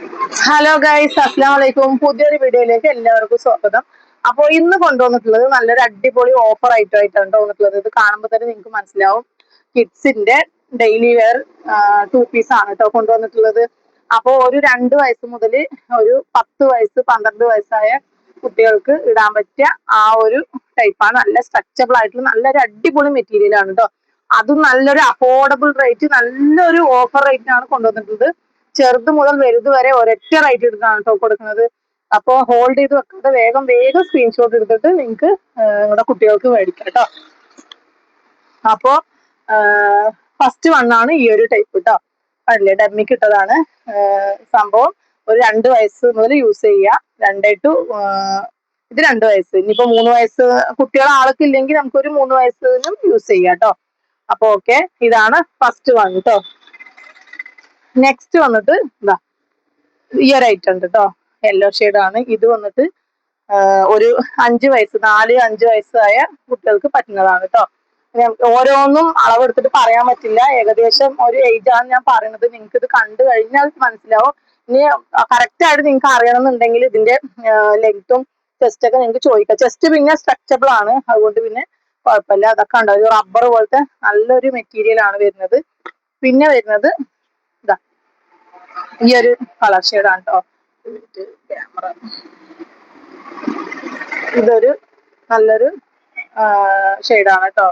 Hello guys, അസ്സലാമു അലൈക്കും. പുതിയൊരു വീഡിയോയിലേക്ക് എല്ലാവർക്കും സ്വാഗതം. അപ്പോൾ ഇന്ന് കൊണ്ടുവന്നിട്ടുള്ളത് നല്ലൊരു അടിപൊളി ഓഫർ ആയിട്ടാണ് തോന്നിട്ടുള്ളത്. ഇത് കാണുമ്പോൾ തന്നെ നിങ്ങൾക്ക് മനസ്സിലാവും. കിഡ്സിന്റെ ഡെയിലി വെയർ ടു പീസ് ആണ് കേട്ടോ കൊണ്ടുവന്നിട്ടുള്ളത്. അപ്പോൾ ഒരു 2 വയസ്സ് മുതൽ ഒരു 10 വയസ്സ് 12 വയസ്സായ കുട്ടികൾക്ക് ഇടാൻ പറ്റിയ ആ ഒരു ടൈപ്പാണ്. നല്ല സ്ട്രെച്ചബിൾ ആയിട്ടുള്ള നല്ലൊരു അടിപൊളി മെറ്റീരിയൽ ആണ് കേട്ടോ. അതും നല്ലൊരു അഫോർഡബിൾ റേറ്റ്, നല്ലൊരു ഓഫർ റേറ്റിനാണ് കൊണ്ടുവന്നിട്ടുള്ളത്. ചെറുത് മുതൽ വലുത് വരെ ഒരൊറ്റ റേറ്റ് എടുത്താണ് കേട്ടോ കൊടുക്കുന്നത്. അപ്പോൾ ഹോൾഡ് ചെയ്ത് വെക്കാതെ വേഗം വേഗം സ്ക്രീൻഷോട്ട് എടുത്തിട്ട് നിങ്ങൾക്ക് നിങ്ങളുടെ കുട്ടികൾക്ക് മേടിക്കാം കേട്ടോ. അപ്പോൾ ഫസ്റ്റ് വണ്ണാണ് ഈ ഒരു ടൈപ്പ് കേട്ടോ. അല്ലേ, ഡമ്മിക്ക് ഇട്ടതാണ് സംഭവം. ഒരു 2 വയസ്സ് മുതൽ യൂസ് ചെയ്യുക. 2 to ഇത് 2 വയസ്സ്. ഇനിയിപ്പോ 3 വയസ്സ് കുട്ടികൾ ആൾക്കില്ലെങ്കിൽ നമുക്കൊരു 3 വയസ്സിനും യൂസ് ചെയ്യാം കേട്ടോ. അപ്പൊ ഓക്കെ, ഇതാണ് ഫസ്റ്റ് വൺ കേട്ടോ. നെക്സ്റ്റ് വന്നിട്ട് ഇതാ ഈ ഒരു ഐറ്റം ഉണ്ട് കേട്ടോ. യെല്ലോ ആണ്. ഇത് വന്നിട്ട് ഒരു 5 വയസ്സ് 4-5 വയസ്സായ കുട്ടികൾക്ക് പറ്റുന്നതാണ് കേട്ടോ. ഓരോന്നും അളവെടുത്തിട്ട് പറയാൻ പറ്റില്ല. ഏകദേശം ഒരു ഏജ് ആണ് ഞാൻ പറയുന്നത്. നിങ്ങൾക്ക് ഇത് കണ്ടു കഴിഞ്ഞാൽ മനസ്സിലാവും. ഇനി കറക്റ്റ് ആയിട്ട് നിങ്ങൾക്ക് അറിയണമെന്നുണ്ടെങ്കിൽ ഇതിന്റെ ലെങ്ത്തും ചെസ്റ്റ് ഒക്കെ നിങ്ങൾക്ക് ചോദിക്കാം. ചെസ്റ്റ് പിന്നെ സ്ട്രെച്ചബിൾ ആണ്, അതുകൊണ്ട് പിന്നെ കുഴപ്പമില്ല. അതൊക്കെ ഉണ്ടോ, ഒരു റബ്ബർ പോലത്തെ നല്ലൊരു മെറ്റീരിയൽ ആണ് വരുന്നത്. പിന്നെ വരുന്നത് ഇതാ ഈ ഒരു കളർ ഷെയ്ഡാണ് കേട്ടോ. ക്യാമറ ഇതൊരു നല്ലൊരു ഷെയ്ഡാണ് കേട്ടോ.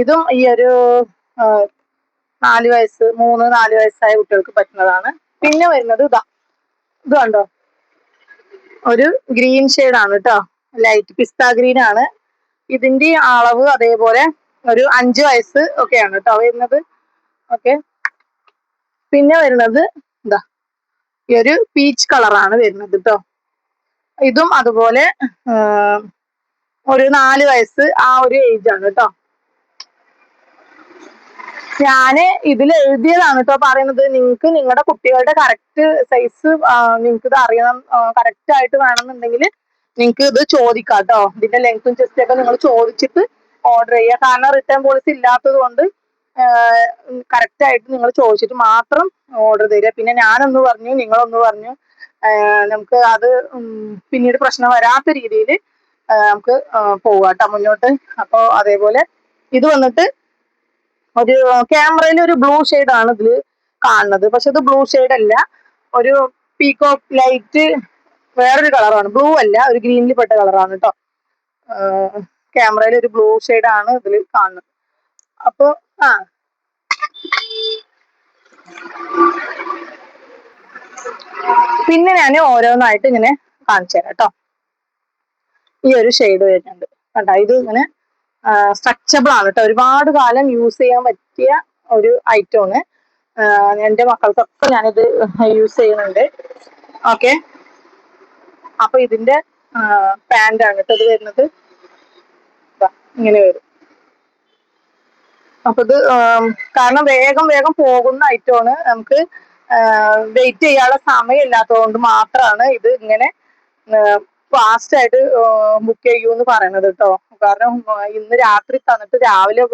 ഇതും ഈ ഒരു 3-4 വയസ്സായ കുട്ടികൾക്ക് പറ്റുന്നതാണ്. പിന്നെ വരുന്നത് ഇത് കണ്ടോ, ഒരു ഗ്രീൻ ഷെയ്ഡാണ് കേട്ടോ. ലൈറ്റ് പിസ്ത ഗ്രീൻ ആണ്. ഇതിന്റെ അളവ് അതേപോലെ ഒരു 5 വയസ്സ് ഒക്കെയാണ് കേട്ടോ വരുന്നത്. ഓക്കെ. പിന്നെ വരുന്നത് ഇതാ ഈ ഒരു പീച്ച് കളറാണ് വരുന്നത് കേട്ടോ. ഇതും അതുപോലെ ഒരു 4 വയസ്സ് ആ ഒരു ഏജ് ആണ് കേട്ടോ. ഞാന് ഇതിൽ എഴുതിയതാണ് കേട്ടോ പറയുന്നത്. നിങ്ങൾക്ക് നിങ്ങളുടെ കുട്ടികളുടെ കറക്റ്റ് സൈസ് നിങ്ങൾക്ക് ഇത് അറിയണം, കറക്റ്റ് ആയിട്ട് വേണമെന്നുണ്ടെങ്കിൽ നിങ്ങൾക്ക് ഇത് ചോദിക്കാം കേട്ടോ. ഇതിന്റെ ലെങ്ത്തും ചെസ്റ്റും ഒക്കെ നിങ്ങൾ ചോദിച്ചിട്ട് ഓർഡർ ചെയ്യുക. കാരണം റിട്ടേൺ പോളിസി ഇല്ലാത്തത് കൊണ്ട് കറക്റ്റ് ആയിട്ട് നിങ്ങൾ ചോദിച്ചിട്ട് മാത്രം ഓർഡർ തരിക. പിന്നെ ഞാനൊന്ന് പറഞ്ഞു നിങ്ങളൊന്ന് പറഞ്ഞു, നമുക്ക് അത് പിന്നീട് പ്രശ്നം വരാത്ത രീതിയിൽ നമുക്ക് പോവാട്ടോ മുന്നോട്ട്. അപ്പോൾ അതേപോലെ ഇത് വന്നിട്ട് ഒരു ക്യാമറയിൽ ഒരു ബ്ലൂ ആണ് ഇതിൽ കാണുന്നത്. പക്ഷെ ഇത് ബ്ലൂ അല്ല, ഒരു പീകോക്ക് ലൈറ്റ് വേറൊരു കളറാണ്. ബ്ലൂ അല്ല, ഒരു ഗ്രീനിൽ പെട്ട കളറാണ് കേട്ടോ. ക്യാമറയിൽ ഒരു ബ്ലൂ ആണ് ഇതിൽ കാണുന്നത്. അപ്പോ പിന്നെ ഞാൻ ഓരോന്നായിട്ട് ഇങ്ങനെ കാണിച്ചു തരാം കേട്ടോ. ഈ ഒരു ഷെയ്ഡ് വരുന്നുണ്ട് കേട്ടോ. ഇത് ഇങ്ങനെ സ്ട്രെച്ചബിൾ ആണ് കേട്ടോ. ഒരുപാട് കാലം യൂസ് ചെയ്യാൻ പറ്റിയ ഒരു ഐറ്റമാണ്. എൻ്റെ മക്കൾക്കൊക്കെ ഞാനിത് യൂസ് ചെയ്യുന്നുണ്ട്. ഓക്കെ. അപ്പൊ ഇതിന്റെ പാന്റ് ആണ് കേട്ടോ ഇത് വരുന്നത്. ഇങ്ങനെ വരും. അപ്പൊ ഇത് കാരണം വേഗം വേഗം പോകുന്ന ഐറ്റമാണ്. നമുക്ക് വെയിറ്റ് ചെയ്യാനുള്ള സമയം ഇല്ലാത്തത് കൊണ്ട് മാത്രമാണ് ഇത് ഇങ്ങനെ ഫാസ്റ്റ് ആയിട്ട് ബുക്ക് ചെയ്യൂ എന്ന് പറയുന്നത് കേട്ടോ. കാരണം ഇന്ന് രാത്രി തന്നിട്ട് രാവിലെ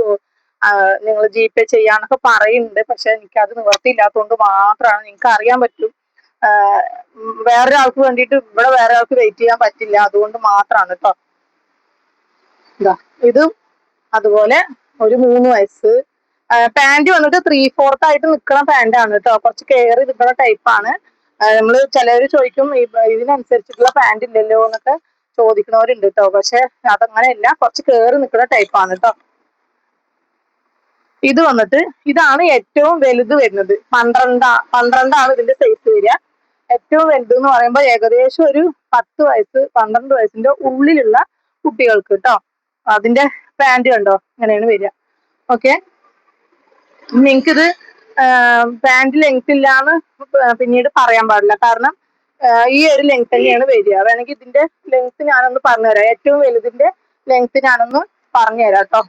നിങ്ങൾ GPay ചെയ്യാന്നൊക്കെ പറയുന്നുണ്ട്. പക്ഷെ എനിക്കത് നിവർത്തിയില്ലാത്തതുകൊണ്ട് മാത്രമാണ്. നിങ്ങൾക്ക് അറിയാൻ പറ്റും, വേറൊരാൾക്ക് വേണ്ടിയിട്ട് ഇവിടെ വേറെ ആൾക്ക് വെയിറ്റ് ചെയ്യാൻ പറ്റില്ല. അതുകൊണ്ട് മാത്രമാണ് കേട്ടോ. ഇതും അതുപോലെ ഒരു 3 വയസ്സ്. പാന്റ് വന്നിട്ട് 3/4 ആയിട്ട് നിൽക്കുന്ന പാന്റാണ് കേട്ടോ. കുറച്ച് കയറി നിൽക്കുന്ന ടൈപ്പാണ്. നമ്മൾ ചിലർ ചോദിക്കും ഇതിനനുസരിച്ചിട്ടുള്ള പാന്റ് ഇല്ലല്ലോ എന്നൊക്കെ ചോദിക്കുന്നവരുണ്ട് കേട്ടോ. പക്ഷെ അതങ്ങനെയല്ല, കുറച്ച് കയറി നിൽക്കുന്ന ടൈപ്പാണ് കേട്ടോ. ഇത് വന്നിട്ട് ഇതാണ് ഏറ്റവും വലുത് വരുന്നത്. 12 ഇതിന്റെ സൈസ് വരിക. ഏറ്റവും വലുത് എന്ന് പറയുമ്പോൾ ഏകദേശം ഒരു 10 വയസ്സ് 12 വയസ്സിന്റെ ഉള്ളിലുള്ള കുട്ടികൾക്ക് കേട്ടോ. അതിന്റെ പാന്റ് കണ്ടോ, ഇങ്ങനെയാണ് വരിക. ഓക്കെ. നിങ്ങൾക്കിത് പാന്റ് ലെങ്ത് ഇല്ലാന്ന് പിന്നീട് പറയാൻ പാടില്ല. കാരണം ഈ ഒരു ലെങ്ത് തന്നെയാണ് വരിക. വേണമെങ്കിൽ ഇതിന്റെ ലെങ്ത് ഞാനൊന്ന് പറഞ്ഞുതരാം. ഏറ്റവും വലുതിന്റെ ലെങ്ത് ഞാനൊന്ന് പറഞ്ഞുതരാം കേട്ടോ.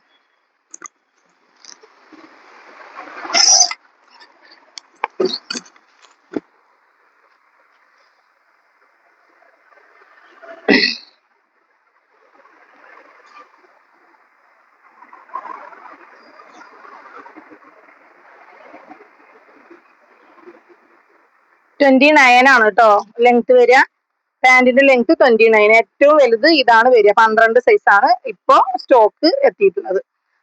29 ആണ് കേട്ടോ ലെങ്ത് വരിക. പാന്റിന്റെ ലെങ്ത് 29. ഏറ്റവും വലുത് ഇതാണ് വരിക. 12 സൈസാണ് ഇപ്പോ സ്റ്റോക്ക് എത്തിയിട്ടുള്ളത്.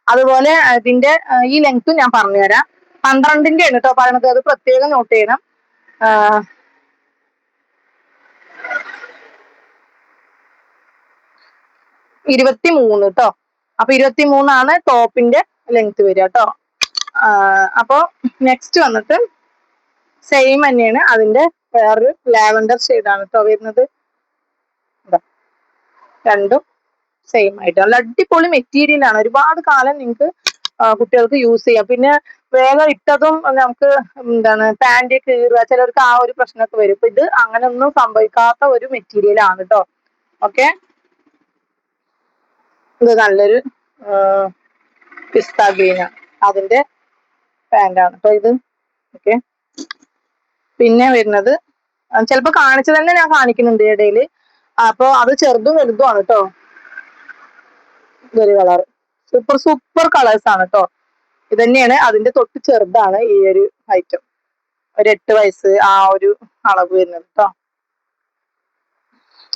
അതുപോലെ ഇതിന്റെ ഈ ലെങ്ത്തും ഞാൻ പറഞ്ഞുതരാം. 12ന്റെ ആണ് കേട്ടോ പറയണത്, അത് പ്രത്യേകം നോട്ട് ചെയ്യണം. 23 കേട്ടോ. അപ്പൊ 23 ടോപ്പിന്റെ ലെങ്ത് വരിക കേട്ടോ. അപ്പൊ നെക്സ്റ്റ് വന്നിട്ട് സെയിം തന്നെയാണ്. അതിന്റെ വേറൊരു ലാവൻഡർ ഷെയ്ഡാണ് കേട്ടോ വരുന്നത്. രണ്ടും സെയിം ആയിട്ട് നല്ല അടിപൊളി മെറ്റീരിയൽ ആണ്. ഒരുപാട് കാലം നിങ്ങൾക്ക് കുട്ടികൾക്ക് യൂസ് ചെയ്യാം. പിന്നെ വേഗം ഇട്ടതും നമുക്ക് എന്താണ് പാന്റ് കീറുക, ചിലർക്ക് ആ ഒരു പ്രശ്നമൊക്കെ വരും. ഇപ്പൊ ഇത് അങ്ങനെയൊന്നും സംഭവിക്കാത്ത ഒരു മെറ്റീരിയൽ ആണ് കേട്ടോ. ഓക്കെ, ഇത് നല്ലൊരു പിസ്ത ഗ്രീനാണ് അതിന്റെ പാന്റാണ് കേട്ടോ ഇത്. ഓക്കെ, പിന്നെ വരുന്നത് ചിലപ്പോ കാണിച്ചു തന്നെ ഞാൻ കാണിക്കുന്നുണ്ട് ഇടയില്. അപ്പൊ അത് ചെറുതും വലുതും ആണ് കേട്ടോ. ഇതൊരു കളർ സൂപ്പർ സൂപ്പർ കളേഴ്സ് ആണ് കേട്ടോ. ഇത് തന്നെയാണ് അതിന്റെ തൊട്ട് ചെറുതാണ് ഈ ഒരു ഐറ്റം. ഒരു 8 വയസ്സ് ആ ഒരു അളവ് വരുന്നത് കേട്ടോ.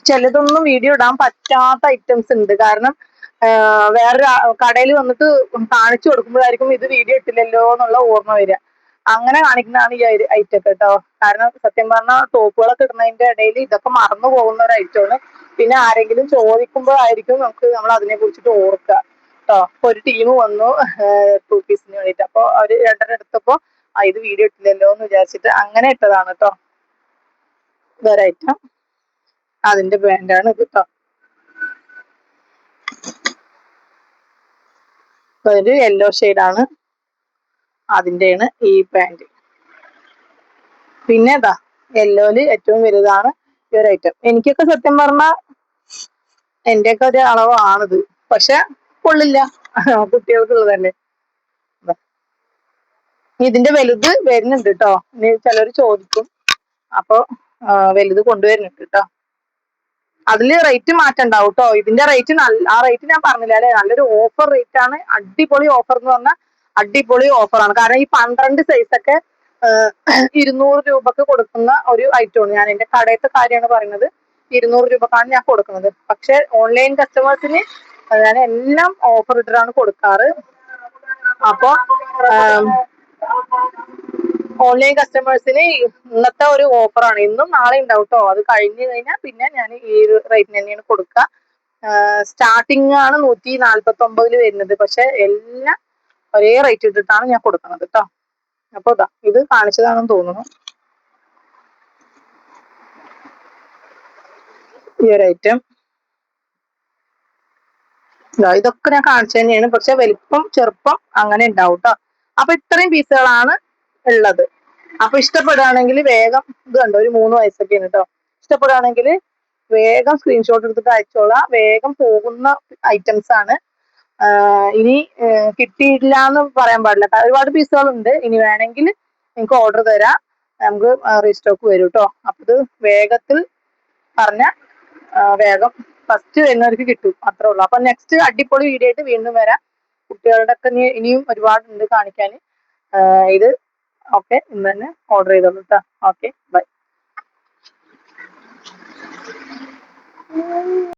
ചിലതൊന്നും വീഡിയോ ഇടാൻ പറ്റാത്ത ഐറ്റംസ് ഉണ്ട്. കാരണം വേറൊരു കടയിൽ വന്നിട്ട് കാണിച്ചു കൊടുക്കുമ്പോഴായിരിക്കും ഇത് വീഡിയോ ഇട്ടില്ലല്ലോ എന്നുള്ള ഓർമ്മ വരിക. അങ്ങനെ കാണിക്കുന്നതാണ് ഈ ഒരു ഐറ്റം കേട്ടോ. കാരണം സത്യം പറഞ്ഞാൽ ടോപ്പുകളൊക്കെ ഇടുന്നതിന്റെ ഇടയിൽ ഇതൊക്കെ മറന്നു പോകുന്ന ഒരു ഐറ്റമാണ്. പിന്നെ ആരെങ്കിലും ചോദിക്കുമ്പോഴായിരിക്കും നമ്മൾ അതിനെ കുറിച്ചിട്ട് ഓർക്കുക കേട്ടോ. അപ്പൊ ഒരു ടീം വന്നു 2 പീസിന് വേണ്ടിയിട്ട്. അപ്പൊ അവര് 2 എടുത്തപ്പോ ഇത് വീഡിയോ ഇട്ടില്ലല്ലോ എന്ന് വിചാരിച്ചിട്ട് അങ്ങനെ ഇട്ടതാണ് കേട്ടോ. വേറെ ഐറ്റം അതിന്റെ ബ്രാൻഡാണ് ഇത് കേട്ടോ. ഒരു യെല്ലോ ഷെയ്ഡാണ് അതിന്റെയാണ് ഈ പാന്റ്. പിന്നെ ഇതാ യെല്ലോയില് ഏറ്റവും വലുതാണ് ഈ ഒരു ഐറ്റം. എനിക്കൊക്കെ സത്യം പറഞ്ഞാൽ എന്റെയൊക്കെ ഒരു അളവാണിത്, പക്ഷെ കൊള്ളില്ല, കുട്ടികൾക്കുള്ളതല്ലേ. ഇതിന്റെ വലുത് വരുന്നുണ്ട് കേട്ടോ. ഇനി ചിലർ ചോദിക്കും, അപ്പൊ വലുത് കൊണ്ടുവരുന്നുണ്ട് കേട്ടോ. അതില് റേറ്റ് മാറ്റം ഉണ്ടാവും കേട്ടോ. ഇതിന്റെ റേറ്റ് ആ റേറ്റ് ഞാൻ പറഞ്ഞില്ല അല്ലെ, നല്ലൊരു ഓഫർ റേറ്റ് ആണ്. അടിപൊളി ഓഫർ എന്ന് പറഞ്ഞാൽ അടിപൊളി ഓഫറാണ്. കാരണം ഈ 12 സൈസൊക്കെ 200 രൂപക്ക് കൊടുക്കുന്ന ഒരു ഐറ്റമാണ്. ഞാൻ എന്റെ കടയത്തെ കാര്യമാണ് പറയുന്നത്. 200 രൂപക്കാണ് ഞാൻ കൊടുക്കുന്നത്. പക്ഷെ ഓൺലൈൻ കസ്റ്റമേഴ്സിന് ഞാൻ എല്ലാം ഓഫർ ഇട്ടിട്ടാണ് കൊടുക്കാറ്. അപ്പൊ ഓൺലൈൻ കസ്റ്റമേഴ്സിന് ഇന്നത്തെ ഒരു ഓഫറാണ്. ഇന്നും നാളെ ഉണ്ടാവും കേട്ടോ. അത് കഴിഞ്ഞു കഴിഞ്ഞാൽ പിന്നെ ഞാൻ ഈ ഒരു റേറ്റിന് തന്നെയാണ് കൊടുക്കുക. സ്റ്റാർട്ടിങ് ആണ് 149 വരുന്നത്. പക്ഷെ എല്ലാം ഒരേ റേറ്റ് ഇട്ടിട്ടാണ് ഞാൻ കൊടുക്കുന്നത് കേട്ടോ. അപ്പൊ ഇതാ ഇത് കാണിച്ചതാണെന്ന് തോന്നുന്നു ഈ ഒരു ഐറ്റം. ഇതൊക്കെ ഞാൻ കാണിച്ചു തന്നെയാണ്, പക്ഷെ വലിപ്പം ചെറുപ്പം അങ്ങനെ ഉണ്ടാവും കേട്ടോ. അപ്പൊ ഇത്രയും പീസുകളാണ് ഉള്ളത്. അപ്പൊ ഇഷ്ടപ്പെടുകയാണെങ്കിൽ വേഗം ഇത് കണ്ടോ, ഒരു 3 വയസ്സൊക്കെയാണ് കേട്ടോ. ഇഷ്ടപ്പെടുകയാണെങ്കിൽ വേഗം സ്ക്രീൻഷോട്ട് എടുത്തിട്ട് അയച്ചോളാം. വേഗം പോകുന്ന ഐറ്റംസ് ആണ്. ഇനി കിട്ടിയില്ല എന്ന് പറയാൻ പാടില്ല, ഒരുപാട് പീസുകളുണ്ട്. ഇനി വേണമെങ്കിൽ നിങ്ങൾക്ക് ഓർഡർ തരാം, നമുക്ക് റീസ്റ്റോക്ക് വരും കേട്ടോ. അപ്പൊ ഇത് വേഗത്തിൽ പറഞ്ഞ വേഗം ഫസ്റ്റ് വരുന്നവർക്ക് കിട്ടും, അത്രേ ഉള്ളൂ. അപ്പൊ നെക്സ്റ്റ് അടിപൊളി വീഡിയോ ആയിട്ട് വീണ്ടും വരാം. കുട്ടികളുടെ ഒക്കെ ഇനിയും ഒരുപാടുണ്ട് കാണിക്കാൻ. ഇത് ഓക്കെ, ഇന്ന് തന്നെ ഓർഡർ ചെയ്തോളൂ കേട്ടോ. Okay, by.